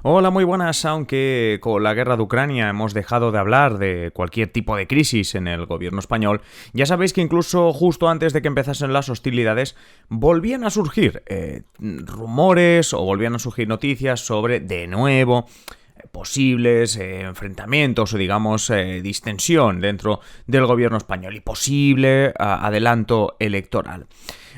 Hola, muy buenas. Aunque con la guerra de Ucrania hemos dejado de hablar de cualquier tipo de crisis en el gobierno español, ya sabéis que incluso justo antes de que empezasen las hostilidades volvían a surgir rumores o volvían a surgir noticias sobre, de nuevo, posibles enfrentamientos o digamos distensión dentro del gobierno español y posible adelanto electoral.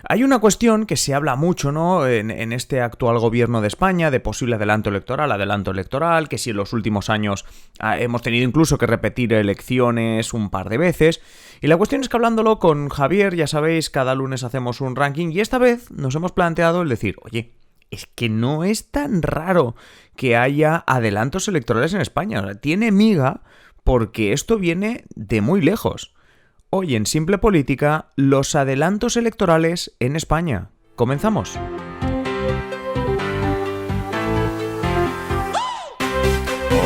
Hay una cuestión que se habla mucho, ¿no? En este actual gobierno de España, de posible adelanto electoral, que si en los últimos años hemos tenido incluso que repetir elecciones un par de veces. Y la cuestión es que hablándolo con Javier, ya sabéis, cada lunes hacemos un ranking y esta vez nos hemos planteado el decir, oye, es que no es tan raro que haya adelantos electorales en España. O sea, tiene miga porque esto viene de muy lejos. Hoy en Simple Política, los adelantos electorales en España. Comenzamos.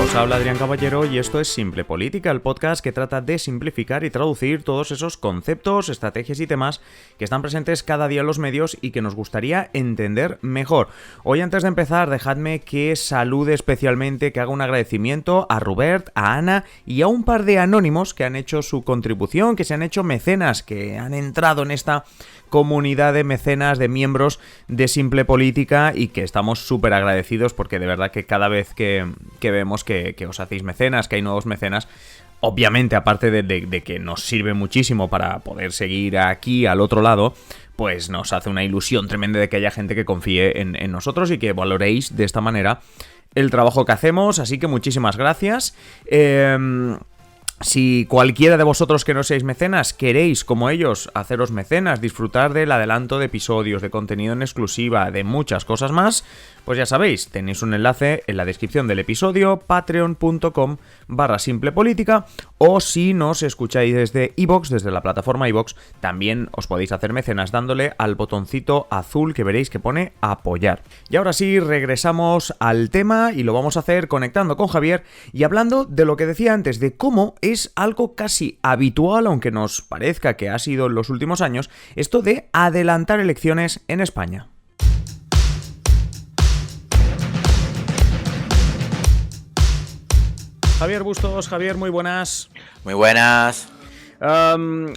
Os habla Adrián Caballero y esto es Simple Política, el podcast que trata de simplificar y traducir todos esos conceptos, estrategias y temas que están presentes cada día en los medios y que nos gustaría entender mejor. Hoy, antes de empezar, dejadme que salude especialmente, que haga un agradecimiento a Robert, a Ana y a un par de anónimos que han hecho su contribución, que se han hecho mecenas, que han entrado en esta comunidad de mecenas, de miembros de Simple Política y que estamos súper agradecidos porque de verdad que cada vez que vemos que os hacéis mecenas, que hay nuevos mecenas, obviamente aparte de que nos sirve muchísimo para poder seguir aquí al otro lado, pues nos hace una ilusión tremenda de que haya gente que confíe en nosotros y que valoréis de esta manera el trabajo que hacemos, así que muchísimas gracias. Si cualquiera de vosotros que no seáis mecenas queréis, como ellos, haceros mecenas, disfrutar del adelanto de episodios, de contenido en exclusiva, de muchas cosas más, pues ya sabéis, tenéis un enlace en la descripción del episodio, patreon.com/simplepolítica, o si nos escucháis desde iVoox, desde la plataforma iVoox, también os podéis hacer mecenas dándole al botoncito azul que veréis que pone apoyar. Y ahora sí, regresamos al tema y lo vamos a hacer conectando con Javier y hablando de lo que decía antes, de cómo es algo casi habitual, aunque nos parezca que ha sido en los últimos años, esto de adelantar elecciones en España. Javier Bustos, Javier, muy buenas. Muy buenas.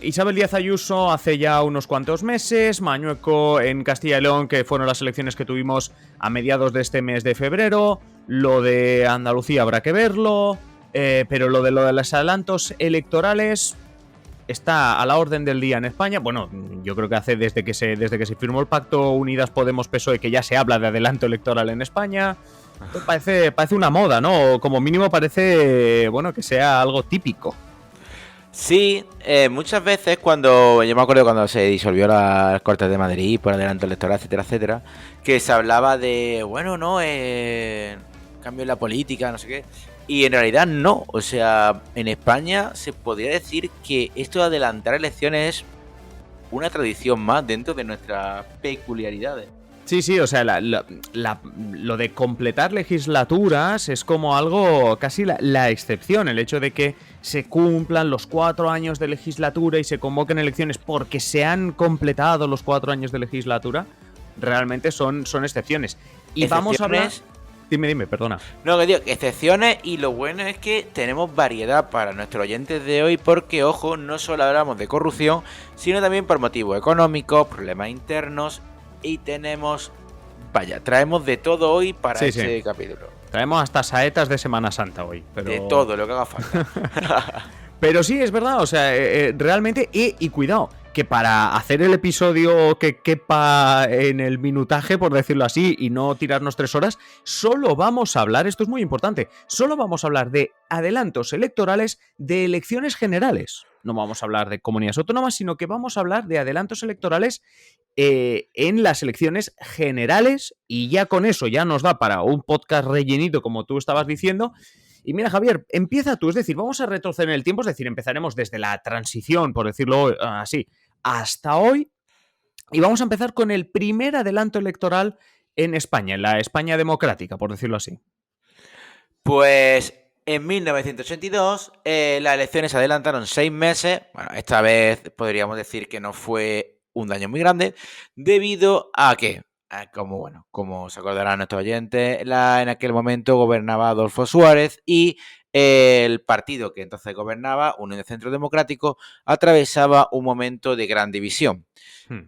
Isabel Díaz Ayuso hace ya unos cuantos meses, Mañueco en Castilla y León, que fueron las elecciones que tuvimos a mediados de este mes de febrero, lo de Andalucía habrá que verlo, pero lo de los adelantos electorales está a la orden del día en España. Bueno, yo creo que hace desde que se firmó el pacto Unidas Podemos-PSOE que ya se habla de adelanto electoral en España. Parece una moda, ¿no? Como mínimo parece, bueno, que sea algo típico. Sí, muchas veces cuando, yo me acuerdo cuando se disolvió las Cortes de Madrid por adelanto electoral, etcétera, etcétera, que se hablaba de, bueno, no, cambio en la política, no sé qué, y en realidad no, o sea, en España se podría decir que esto de adelantar elecciones es una tradición más dentro de nuestras peculiaridades. Sí, o sea, lo de completar legislaturas es como algo casi la excepción, el hecho de que se cumplan los 4 años de legislatura y se convoquen elecciones porque se han completado los 4 años de legislatura, realmente son excepciones. Y vamos a hablar... Dime, perdona. No, que digo, excepciones, y lo bueno es que tenemos variedad para nuestros oyentes de hoy porque, ojo, no solo hablamos de corrupción, sino también por motivos económicos, problemas internos. Y traemos de todo hoy para este capítulo. Traemos hasta saetas de Semana Santa hoy. Pero... de todo lo que haga falta. Pero sí, es verdad, o sea, realmente, y cuidado, que para hacer el episodio que quepa en el minutaje, por decirlo así, y no tirarnos 3 horas, solo vamos a hablar, esto es muy importante, solo vamos a hablar de adelantos electorales de elecciones generales. No vamos a hablar de comunidades autónomas, sino que vamos a hablar de adelantos electorales en las elecciones generales, y ya con eso ya nos da para un podcast rellenito, como tú estabas diciendo. Y mira, Javier, empieza tú, es decir, vamos a retroceder en el tiempo, es decir, empezaremos desde la transición, por decirlo así, hasta hoy, y vamos a empezar con el primer adelanto electoral en España, en la España democrática, por decirlo así. Pues en 1982 las elecciones se adelantaron 6 meses, bueno, esta vez podríamos decir que no fue un daño muy grande, debido a que como se acordarán nuestros oyentes, en aquel momento gobernaba Adolfo Suárez y el partido que entonces gobernaba, Unión de Centro Democrático, atravesaba un momento de gran división. Hmm.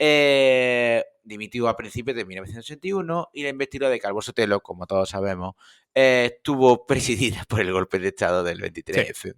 Dimitió a principios de 1981 y la investidura de Calvo Sotelo, como todos sabemos, estuvo presidida por el golpe de Estado del Sí. 23F.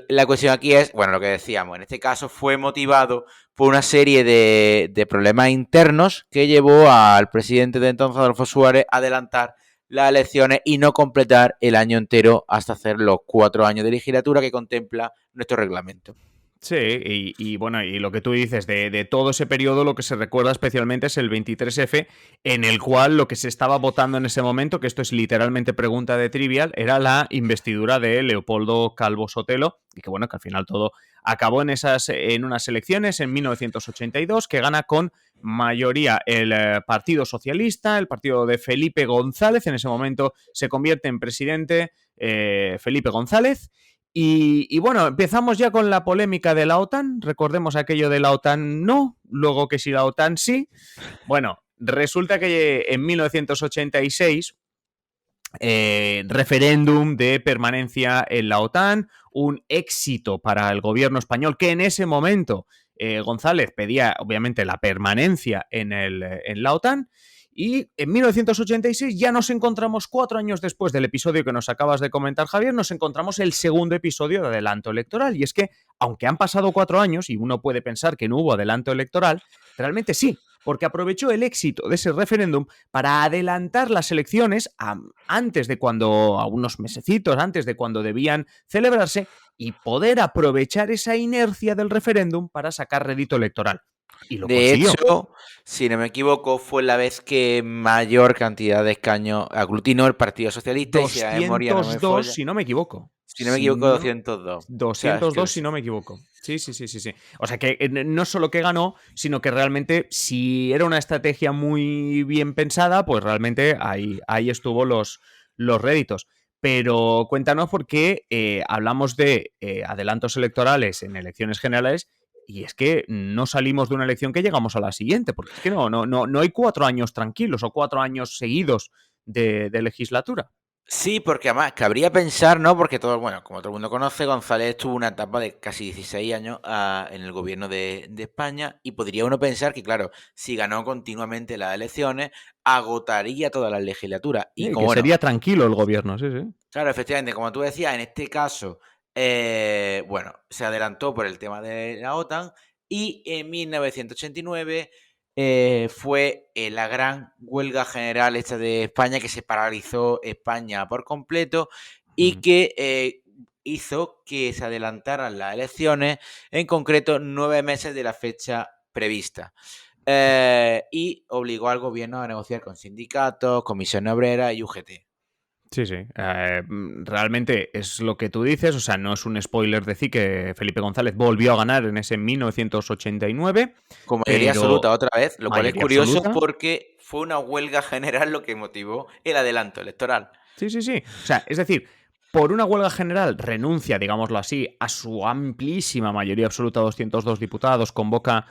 La cuestión aquí es, bueno, lo que decíamos, en este caso fue motivado por una serie de problemas internos que llevó al presidente de entonces, Adolfo Suárez, a adelantar las elecciones y no completar el año entero hasta hacer los 4 años de legislatura que contempla nuestro reglamento. Sí, y bueno, y lo que tú dices, de todo ese periodo, lo que se recuerda especialmente es el 23F, en el cual lo que se estaba votando en ese momento, que esto es literalmente pregunta de trivial, era la investidura de Leopoldo Calvo Sotelo, y que bueno, que al final todo acabó en unas elecciones en 1982, que gana con mayoría el Partido Socialista, el partido de Felipe González, en ese momento se convierte en presidente Felipe González. Y bueno, empezamos ya con la polémica de la OTAN. Recordemos aquello de la OTAN no, luego que si la OTAN sí. Bueno, resulta que en 1986, referéndum de permanencia en la OTAN, un éxito para el gobierno español, que en ese momento González pedía obviamente la permanencia en la OTAN. Y en 1986 ya nos encontramos 4 años después del episodio que nos acabas de comentar, Javier, nos encontramos el segundo episodio de adelanto electoral. Y es que, aunque han pasado 4 años y uno puede pensar que no hubo adelanto electoral, realmente sí, porque aprovechó el éxito de ese referéndum para adelantar las elecciones antes de cuando, a unos mesecitos antes de cuando debían celebrarse, y poder aprovechar esa inercia del referéndum para sacar rédito electoral. Y lo De consiguió. hecho, si no me equivoco, fue la vez que mayor cantidad de escaños aglutinó el Partido Socialista y si la memoria no me 202, falla, si no me equivoco. si no me equivoco, 202. O sea, es que 202, si no me equivoco. Sí, sí, sí, sí, sí. O sea que no solo que ganó, sino que realmente, si era una estrategia muy bien pensada, pues realmente ahí estuvo los réditos. Pero cuéntanos por qué hablamos de adelantos electorales en elecciones generales. Y es que no salimos de una elección que llegamos a la siguiente, porque es que no hay 4 años tranquilos o 4 años seguidos de legislatura. sí, porque además cabría pensar, ¿no? Porque todo, bueno, como todo el mundo conoce, González tuvo una etapa de casi 16 años en el gobierno de España y podría uno pensar que, claro, si ganó continuamente las elecciones, agotaría toda la legislatura. Y como, Que bueno, sería tranquilo el gobierno, sí, sí. claro, efectivamente, como tú decías, en este caso, bueno, se adelantó por el tema de la OTAN y en 1989 fue la gran huelga general esta de España que se paralizó España por completo y que hizo que se adelantaran las elecciones, en concreto 9 meses de la fecha prevista. Y obligó al gobierno a negociar con sindicatos, comisiones obreras y UGT. Sí, sí. Realmente es lo que tú dices, o sea, no es un spoiler decir que Felipe González volvió a ganar en ese 1989, Con mayoría pero absoluta otra vez, lo cual es mayoría curioso absoluta. porque fue una huelga general lo que motivó el adelanto electoral. Sí, sí, sí. O sea, es decir, por una huelga general renuncia, digámoslo así, a su amplísima mayoría absoluta, 202 diputados, convoca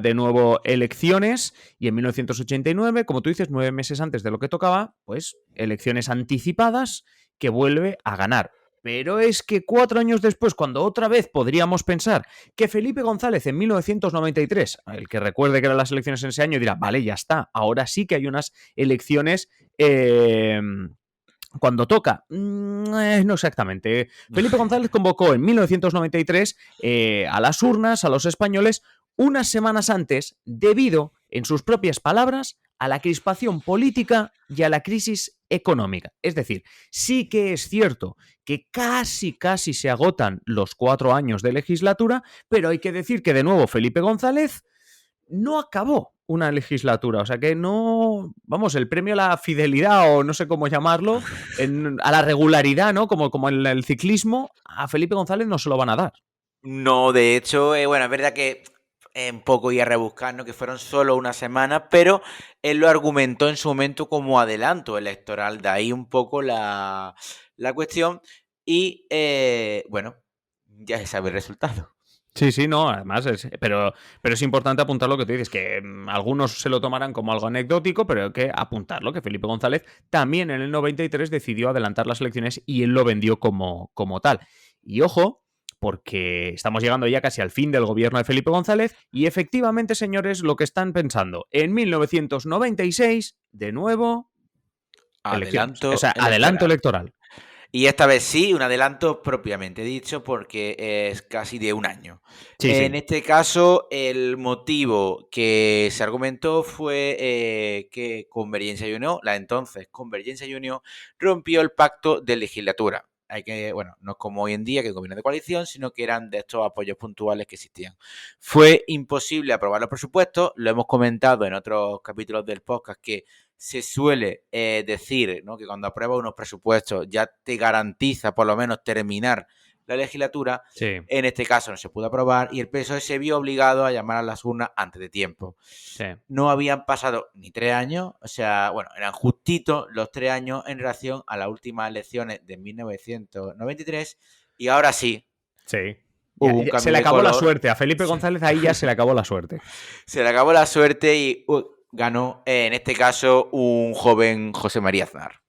de nuevo elecciones y en 1989, como tú dices, 9 meses antes de lo que tocaba, pues elecciones anticipadas que vuelve a ganar. Pero es que 4 años después, cuando otra vez podríamos pensar que Felipe González en 1993, el que recuerde que eran las elecciones en ese año, dirá, vale, ya está, ahora sí que hay unas elecciones cuando toca. No exactamente. Felipe González convocó en 1993 a las urnas, a los españoles, unas semanas antes, debido, en sus propias palabras, a la crispación política y a la crisis económica. Es decir, sí que es cierto que casi se agotan los 4 años de legislatura, pero hay que decir que de nuevo Felipe González no acabó una legislatura, o sea que no, vamos, el premio a la fidelidad o no sé cómo llamarlo, a la regularidad, ¿no? Como en el ciclismo, a Felipe González no se lo van a dar. No, de hecho, bueno, es verdad que un poco iba a rebuscar, ¿no? Que fueron solo unas semanas, pero él lo argumentó en su momento como adelanto electoral, de ahí un poco la cuestión y, bueno, ya se sabe el resultado. Sí, sí, no, además pero es importante apuntar lo que tú dices, que algunos se lo tomarán como algo anecdótico, pero hay que apuntarlo, que Felipe González también en el 93 decidió adelantar las elecciones y él lo vendió como tal. Y ojo, porque estamos llegando ya casi al fin del gobierno de Felipe González y efectivamente, señores, lo que están pensando, en 1996, de nuevo, elecciones, o Adelanto sea, adelanto electoral. electoral. Y esta vez sí, un adelanto propiamente dicho, porque es casi de un año. Sí, En sí. este caso, el motivo que se argumentó fue que Convergencia y Unió, la entonces Convergencia y Unió, rompió el pacto de legislatura. Bueno, no es como hoy en día que gobierno de coalición, sino que eran de estos apoyos puntuales que existían. Fue imposible aprobar los presupuestos, lo hemos comentado en otros capítulos del podcast que se suele decir, ¿no?, que cuando apruebas unos presupuestos ya te garantiza por lo menos terminar la legislatura. Sí. En este caso no se pudo aprobar y el PSOE se vio obligado a llamar a las urnas antes de tiempo. Sí. No habían pasado ni 3 años, o sea, bueno, eran justitos los 3 años en relación a las últimas elecciones de 1993 y ahora sí. Sí. Hubo un Se cambio le de acabó la color. suerte. A Felipe González ahí ya se le acabó la suerte. Se le acabó la suerte y ganó, en este caso, un joven José María Aznar.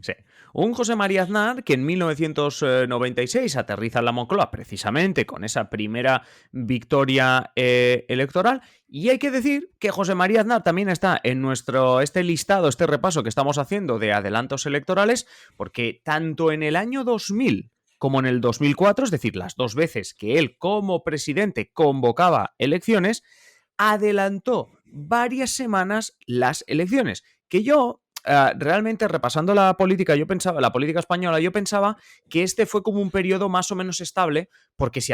Sí. Un José María Aznar que en 1996 aterriza en la Moncloa precisamente con esa primera victoria electoral. Y hay que decir que José María Aznar también está en este listado, este repaso que estamos haciendo de adelantos electorales, porque tanto en el año 2000 como en el 2004, es decir, las dos veces que él como presidente convocaba elecciones, adelantó varias semanas las elecciones. Que yo, realmente repasando la política española, yo pensaba que este fue como un periodo más o menos estable, porque si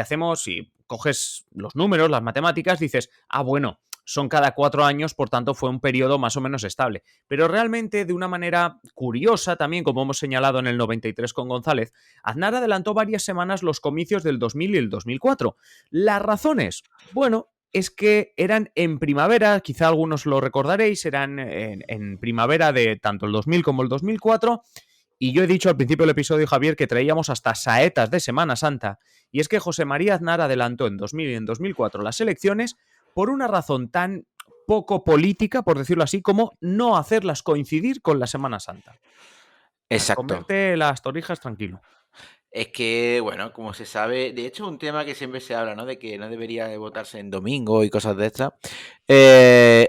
coges los números, las matemáticas, dices, bueno, son cada 4 años, por tanto fue un periodo más o menos estable. Pero realmente, de una manera curiosa también, como hemos señalado en el 93 con González, Aznar adelantó varias semanas los comicios del 2000 y el 2004. Las razones, bueno, es que eran en primavera, quizá algunos lo recordaréis, eran en primavera de tanto el 2000 como el 2004, y yo he dicho al principio del episodio, Javier, que traíamos hasta saetas de Semana Santa, y es que José María Aznar adelantó en 2000 y en 2004 las elecciones por una razón tan poco política, por decirlo así, como no hacerlas coincidir con la Semana Santa. Exacto. Comerte las torrijas tranquilo. Es que, bueno, como se sabe, de hecho es un tema que siempre se habla, ¿no?, de que no debería de votarse en domingo y cosas de estas.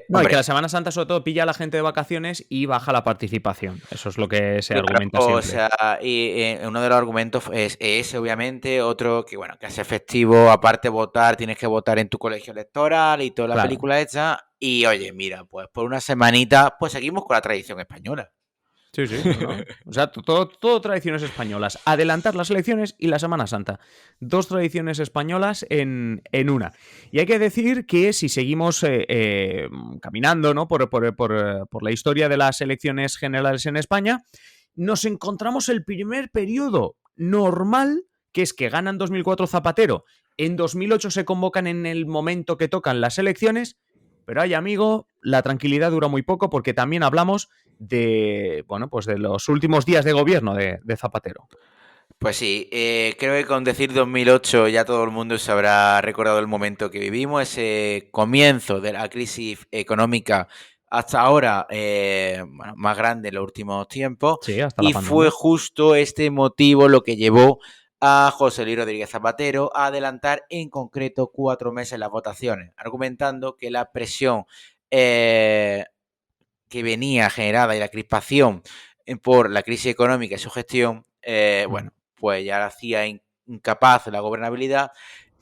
No, y que la Semana Santa sobre todo pilla a la gente de vacaciones y baja la participación. Eso es lo que se argumenta siempre. O sea, y uno de los argumentos es ese, obviamente. Otro que, bueno, que hace efectivo, aparte votar, tienes que votar en tu colegio electoral y toda la película hecha. Y oye, mira, pues por una semanita, pues seguimos con la tradición española. Sí, sí, ¿no? O sea, todo tradiciones españolas. Adelantar las elecciones y la Semana Santa. Dos tradiciones españolas en una. Y hay que decir que si seguimos caminando, ¿no?, por la historia de las elecciones generales en España, nos encontramos el primer periodo normal, que es que gana en 2004 Zapatero, en 2008 se convocan en el momento que tocan las elecciones, pero ay, amigo, la tranquilidad dura muy poco porque también hablamos de, bueno, pues de los últimos días de gobierno de Zapatero. Pues sí, creo que con decir 2008 ya todo el mundo se habrá recordado el momento que vivimos, ese comienzo de la crisis económica hasta ahora, bueno, más grande en los últimos tiempos. Sí, hasta la Y pandemia. fue justo este motivo lo que llevó a José Luis Rodríguez Zapatero a adelantar en concreto 4 meses las votaciones, argumentando que la presión que venía generada y la crispación por la crisis económica y su gestión, bueno, pues ya la hacía incapaz de la gobernabilidad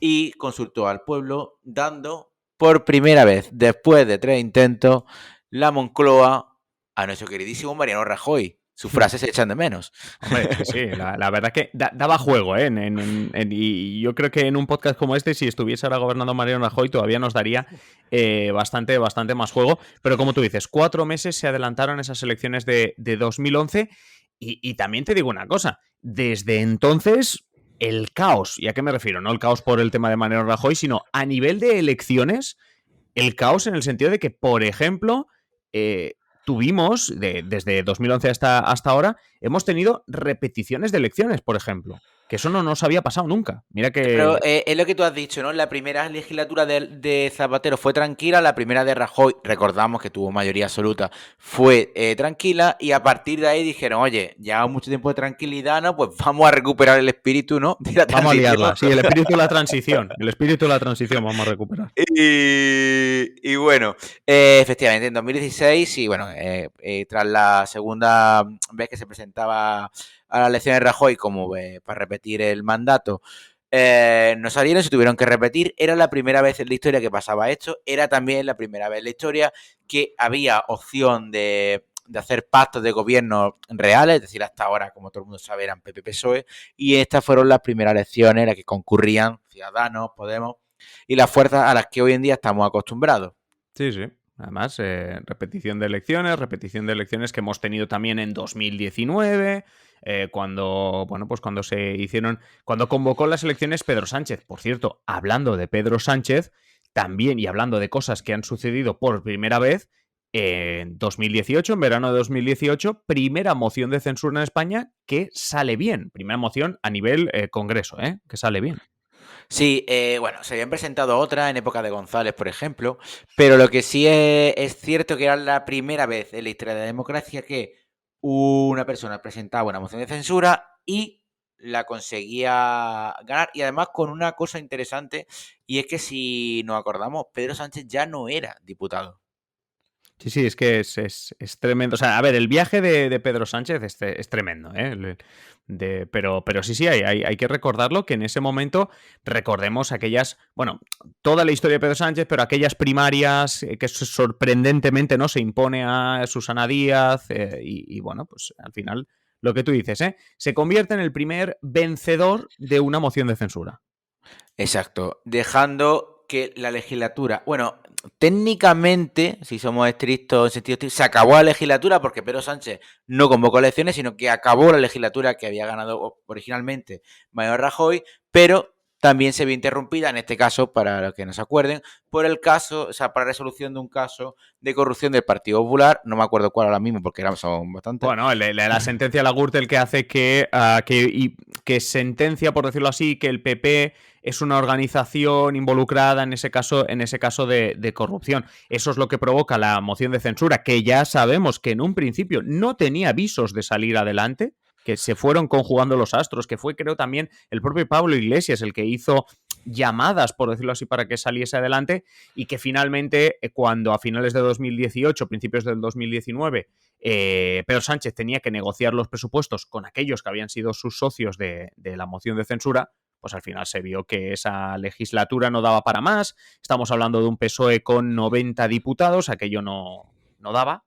y consultó al pueblo, dando por primera vez, después de 3 intentos, la Moncloa a nuestro queridísimo Mariano Rajoy. Sus frases se echan de menos. Hombre, sí, la verdad que daba juego, ¿eh? Y yo creo que en un podcast como este, si estuviese ahora gobernando Mariano Rajoy, todavía nos daría bastante más juego. Pero como tú dices, 4 meses se adelantaron esas elecciones de 2011. Y también te digo una cosa, desde entonces el caos, ¿y a qué me refiero? No el caos por el tema de Mariano Rajoy, sino a nivel de elecciones, el caos en el sentido de que, por ejemplo, tuvimos, desde 2011 hasta ahora, hemos tenido repeticiones de elecciones, por ejemplo. Que eso no nos había pasado nunca. Mira que... Pero es lo que tú has dicho, ¿no? La primera legislatura de Zapatero fue tranquila, la primera de Rajoy, recordamos que tuvo mayoría absoluta, fue tranquila, y a partir de ahí dijeron, oye, ya mucho tiempo de tranquilidad, ¿no? Pues vamos a recuperar el espíritu, ¿no? De la Vamos a transición. liarla. Sí, el espíritu de la transición. El espíritu de la transición vamos a recuperar. Y bueno, efectivamente, en 2016, y bueno, tras la segunda vez que se presentaba a las elecciones de Rajoy como para repetir el mandato, no salieron, se tuvieron que repetir. Era la primera vez en la historia que pasaba esto. Era también la primera vez en la historia que había opción de hacer pactos de gobierno reales, es decir, hasta ahora, como todo el mundo sabe, eran PP-PSOE, y estas fueron las primeras elecciones en las que concurrían Ciudadanos, Podemos y las fuerzas a las que hoy en día estamos acostumbrados. Sí, sí. Además, repetición de elecciones que hemos tenido también en 2019, cuando convocó las elecciones Pedro Sánchez. Por cierto, hablando de Pedro Sánchez, también, y hablando de cosas que han sucedido por primera vez, en 2018, en verano de 2018, primera moción de censura en España que sale bien. Primera moción a nivel Congreso, que sale bien. Sí, bueno, se habían presentado otras en época de González, por ejemplo, pero lo que sí es cierto que era la primera vez en la historia de la democracia que una persona presentaba una moción de censura y la conseguía ganar, y además con una cosa interesante, y es que si nos acordamos, Pedro Sánchez ya no era diputado. Sí, es que es tremendo. O sea, a ver, el viaje de Pedro Sánchez es tremendo, ¿eh? Pero sí, hay que recordarlo, que en ese momento recordemos aquellas, bueno, toda la historia de Pedro Sánchez, pero aquellas primarias que sorprendentemente no se impone a Susana Díaz, y bueno, pues al final, lo que tú dices, se convierte en el primer vencedor de una moción de censura. Exacto, dejando que la legislatura, bueno, técnicamente, si somos estrictos en sentido estricto, se acabó la legislatura porque Pedro Sánchez no convocó elecciones, sino que acabó la legislatura que había ganado originalmente Mariano Rajoy, pero también se vio interrumpida, en este caso, para los que no se acuerden, por el caso, o sea, para resolución de un caso de corrupción del Partido Popular, no me acuerdo cuál ahora mismo, porque son bastantes. Bueno, la sentencia de la Gürtel que hace que sentencia, por decirlo así, que el PP es una organización involucrada en ese caso de corrupción. Eso es lo que provoca la moción de censura, que ya sabemos que en un principio no tenía visos de salir adelante, que se fueron conjugando los astros, que fue, creo, también el propio Pablo Iglesias el que hizo llamadas, por decirlo así, para que saliese adelante, y que finalmente, cuando a finales de 2018, principios del 2019, Pedro Sánchez tenía que negociar los presupuestos con aquellos que habían sido sus socios de la moción de censura, pues al final se vio que esa legislatura no daba para más. Estamos hablando de un PSOE con 90 diputados, aquello no daba.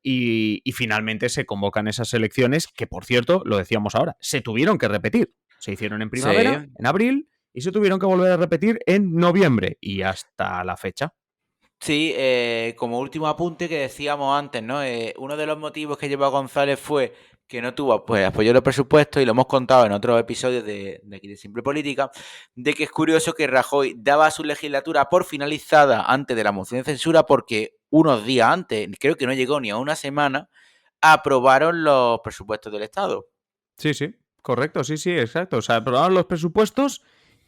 Y finalmente se convocan esas elecciones que, por cierto, lo decíamos ahora, se tuvieron que repetir. Se hicieron en primavera, en abril, y se tuvieron que volver a repetir en noviembre y hasta la fecha. Sí, como último apunte que decíamos antes, ¿no? Uno de los motivos que llevó a González fue que no tuvo apoyo los presupuestos, y lo hemos contado en otros episodios de aquí de Simple Política, de que es curioso que Rajoy daba su legislatura por finalizada antes de la moción de censura porque unos días antes, creo que no llegó ni a una semana, aprobaron los presupuestos del Estado. Sí, correcto, sí, exacto. O sea, aprobaron los presupuestos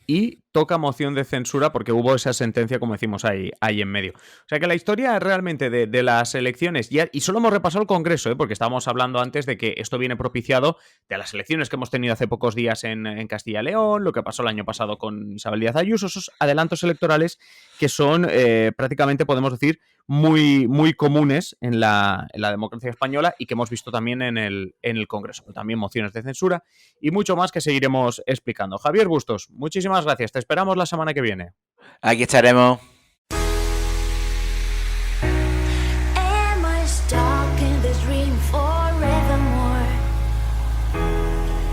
y toca moción de censura porque hubo esa sentencia, como decimos, ahí en medio. O sea que la historia realmente de las elecciones, y solo hemos repasado el Congreso, porque estábamos hablando antes de que esto viene propiciado de las elecciones que hemos tenido hace pocos días en Castilla y León, lo que pasó el año pasado con Isabel Díaz Ayuso, esos adelantos electorales que son prácticamente, podemos decir, muy, muy comunes en la democracia española, y que hemos visto también en el Congreso, pero también mociones de censura y mucho más que seguiremos explicando. Javier Bustos, muchísimas gracias, te esperamos la semana que viene. Aquí estaremos.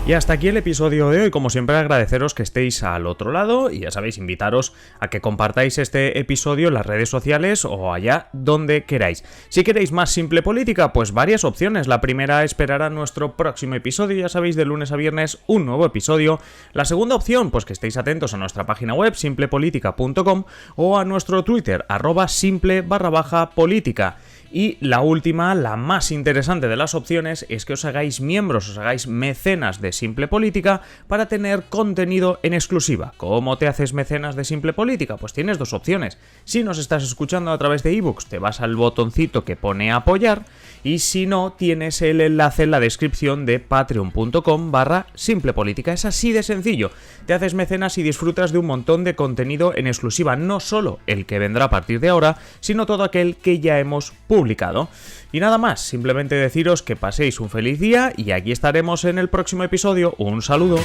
Y hasta aquí el episodio de hoy. Como siempre, agradeceros que estéis al otro lado, y ya sabéis, invitaros a que compartáis este episodio en las redes sociales o allá donde queráis. Si queréis más Simple Política, pues varias opciones. La primera, esperar a nuestro próximo episodio, ya sabéis, de lunes a viernes un nuevo episodio. La segunda opción, pues que estéis atentos a nuestra página web simplepolitica.com o a nuestro Twitter @simple_política. Y la última, la más interesante de las opciones, es que os hagáis miembros, os hagáis mecenas de Simple Política para tener contenido en exclusiva. ¿Cómo te haces mecenas de Simple Política? Pues tienes dos opciones. Si nos estás escuchando a través de ebooks, te vas al botoncito que pone apoyar, y si no, tienes el enlace en la descripción de patreon.com/simplepolítica. Es así de sencillo. Te haces mecenas y disfrutas de un montón de contenido en exclusiva, no solo el que vendrá a partir de ahora, sino todo aquel que ya hemos publicado. Y nada más, simplemente deciros que paséis un feliz día y aquí estaremos en el próximo episodio. Un saludo.